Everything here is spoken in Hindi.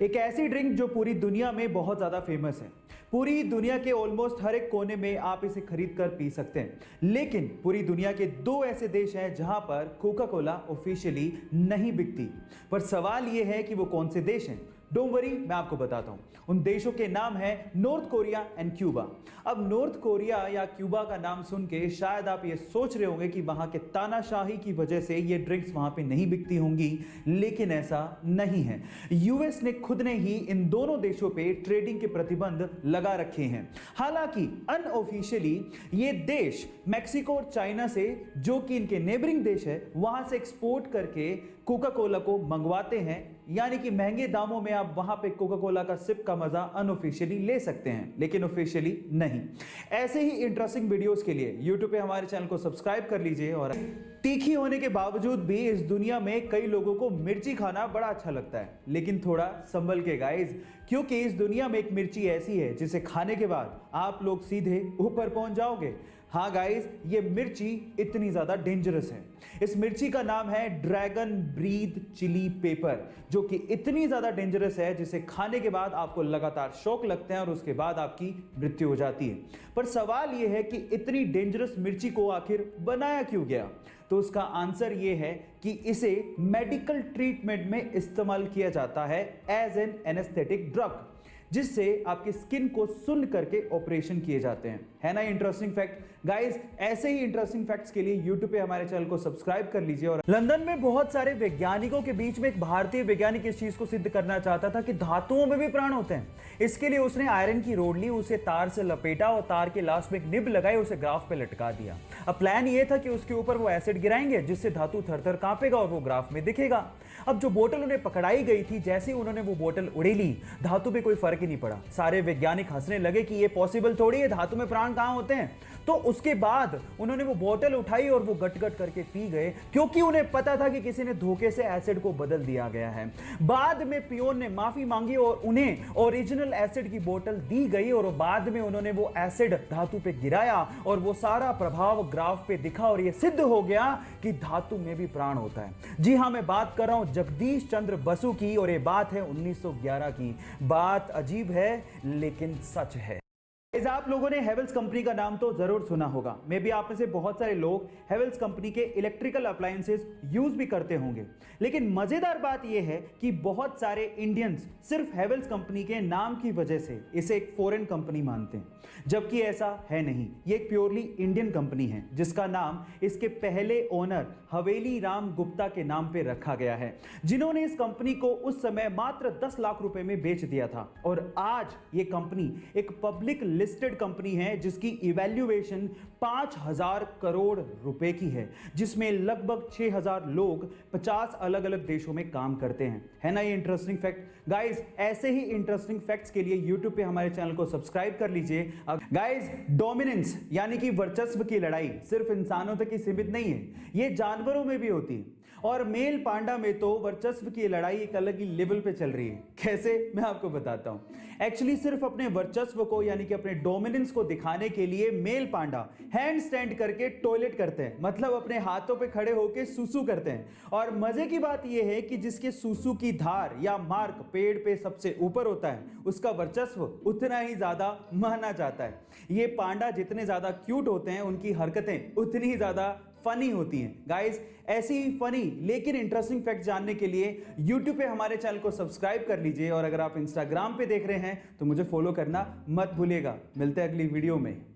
एक ऐसी ड्रिंक जो पूरी दुनिया में बहुत ज़्यादा फेमस है। पूरी दुनिया के ऑलमोस्ट हर एक कोने में आप इसे खरीद कर पी सकते हैं। लेकिन पूरी दुनिया के दो ऐसे देश हैं जहां पर कोका कोला ऑफिशियली नहीं बिकती। पर सवाल यह है कि वो कौन से देश हैं। डोंट वरी, मैं आपको बताता हूं। उन देशों के नाम है नॉर्थ कोरिया एंड क्यूबा। अब नॉर्थ कोरिया या क्यूबा का नाम सुन के शायद आप ये सोच रहे होंगे कि वहां के तानाशाही की वजह से ये ड्रिंक्स वहां पे नहीं बिकती होंगी, लेकिन ऐसा नहीं है। यूएस ने खुद ने ही इन दोनों देशों पे ट्रेडिंग के प्रतिबंध लगा रखे हैं। हालांकि अनऑफिशियली ये देश मैक्सिको और चाइना से, जो कि इनके नेबरिंग देश है, वहां से एक्सपोर्ट करके कोका कोला को मंगवाते हैं। यानी कि महंगे दामों में आप वहां पे कोका कोला का सिप का मजा अनऑफिशियली ले सकते हैं, लेकिन ऑफिशियली नहीं। ऐसे ही इंटरेस्टिंग वीडियोस के लिए यूट्यूब पे हमारे चैनल को सब्सक्राइब कर लीजिए। और तीखी होने के बावजूद भी इस दुनिया में कई लोगों को मिर्ची खाना बड़ा अच्छा लगता है, लेकिन थोड़ा संभल के गाइस, क्योंकि इस दुनिया में एक मिर्ची ऐसी है जिसे खाने के बाद आप लोग सीधे ऊपर पहुंच जाओगे। हाँ गाइस, ये मिर्ची इतनी ज्यादा डेंजरस है। इस मिर्ची का नाम है ड्रैगन ब्रीथ चिली पेपर, जो कि इतनी ज्यादा डेंजरस है जिसे खाने के बाद आपको लगातार शॉक लगते हैं और उसके बाद आपकी मृत्यु हो जाती है। पर सवाल यह है कि इतनी डेंजरस मिर्ची को आखिर बनाया क्यों गया? तो उसका आंसर यह है कि इसे मेडिकल ट्रीटमेंट में इस्तेमाल किया जाता है एज एन एनेस्थेटिक ड्रग, जिससे आपकी स्किन को सुन्न करके ऑपरेशन किए जाते हैं। है ना इंटरेस्टिंग फैक्ट गाइस? ऐसे ही इंटरेस्टिंग फैक्ट्स के लिए यूट्यूब पे हमारे चैनल को सब्सक्राइब कर लीजिए। और लंदन में बहुत सारे वैज्ञानिकों के बीच में एक भारतीय वैज्ञानिक इस चीज को सिद्ध करना चाहता था कि धातुओं में भी प्राण होते हैं। इसके लिए उसने आयरन की रोड ली, उसे तार से लपेटा और तार के लास्ट में एक निब लगाई, उसे ग्राफ पे लटका दिया। अब प्लान ये था कि उसके ऊपर वो एसिड गिराएंगे, जिससे धातु थर-थर कांपेगा और वो ग्राफ में दिखेगा। अब जो बोतल उन्हें पकड़ाई गई थी, जैसे ही उन्होंने वो बोतल उड़ेली, धातु पे कोई फर्क ही नहीं पड़ा। सारे वैज्ञानिक हंसने लगे कि ये पॉसिबल थोड़ी है, धातु में प्राण कहां होते हैं। तो उसके बाद उन्होंने वो बोतल उठाई और वो गट-गट करके पी गए, क्योंकि उन्हें पता था कि किसी ने धोखे से एसिड को बदल दिया गया है। बाद में पियोन ने माफी मांगी और उन्हें ओरिजिनल एसिड की बोतल दी गई, और बाद में उन्होंने वो एसिड धातु पे गिराया और वो सारा प्रभाव ग्राफ पे दिखा और ये सिद्ध हो गया कि धातु में भी प्राण होता है। जी हां, मैं बात कर रहा हूं जगदीश चंद्र बसु की, और ये बात है 1911 की। बात अजीब है लेकिन सच है। आप लोगों ने हेवल्स कंपनी का नाम तो जरूर सुना होगा। मे बी आप में से बहुत सारे लोग हेवल्स कंपनी के इलेक्ट्रिकल अप्लायंसेस यूज भी करते होंगे। लेकिन मजेदार बात यह है कि बहुत सारे इंडियंस सिर्फ हेवल्स कंपनी के नाम की वजह से इसे एक फॉरेन कंपनी मानते हैं, जबकि ऐसा है नहीं। ये एक प्योरली इंडियन कंपनी है, जिसका नाम इसके पहले ओनर हवेली राम गुप्ता के नाम पे रखा गया है, जिन्होंने इस कंपनी को उस समय मात्र 10 लाख रुपए में बेच दिया था। और आज ये कंपनी एक पब्लिक लिस्टेड कंपनी है, जिसकी इवैल्यूएशन 5000 करोड़ रुपए की है, जिसमें लगभग 6000 लोग 50 अलग अलग देशों में काम करते हैं। है ना ये इंटरेस्टिंग फैक्ट गाइस? ऐसे ही इंटरेस्टिंग फैक्ट्स के लिए यूट्यूब पे हमारे चैनल को सब्सक्राइब कर लीजिए। गाइस, डोमिनेंस यानी कि वर्चस्व की लड़ाई सिर्फ इंसानों तक ही सीमित नहीं है, ये जानवरों में भी होती है। और मेल पांडा में तो वर्चस्व की लड़ाई एक अलग ही लेवल पे चल रही है। कैसे, मैं आपको बताता हूं। एक्चुअली सिर्फ अपने वर्चस्व को यानी कि अपने डोमिनेंस को दिखाने के लिए मेल पांडा हैंड स्टैंड करके टॉयलेट करते हैं, मतलब अपने हाथों पे खड़े होकर सूसू करते हैं। और मजे की बात यह है कि जिसके सूसू की धार या मार्क पेड़ पे सबसे ऊपर होता है, उसका वर्चस्व उतना ही ज्यादा माना जाता है। ये पांडा जितने ज्यादा क्यूट होते हैं, उनकी हरकतें उतनी ही ज्यादा फनी होती हैं। गाइस, ऐसी ही फनी लेकिन इंटरेस्टिंग फैक्ट जानने के लिए YouTube पे हमारे चैनल को सब्सक्राइब कर लीजिए। और अगर आप Instagram पे देख रहे हैं तो मुझे फॉलो करना मत भूलिएगा। मिलते हैं अगली वीडियो में।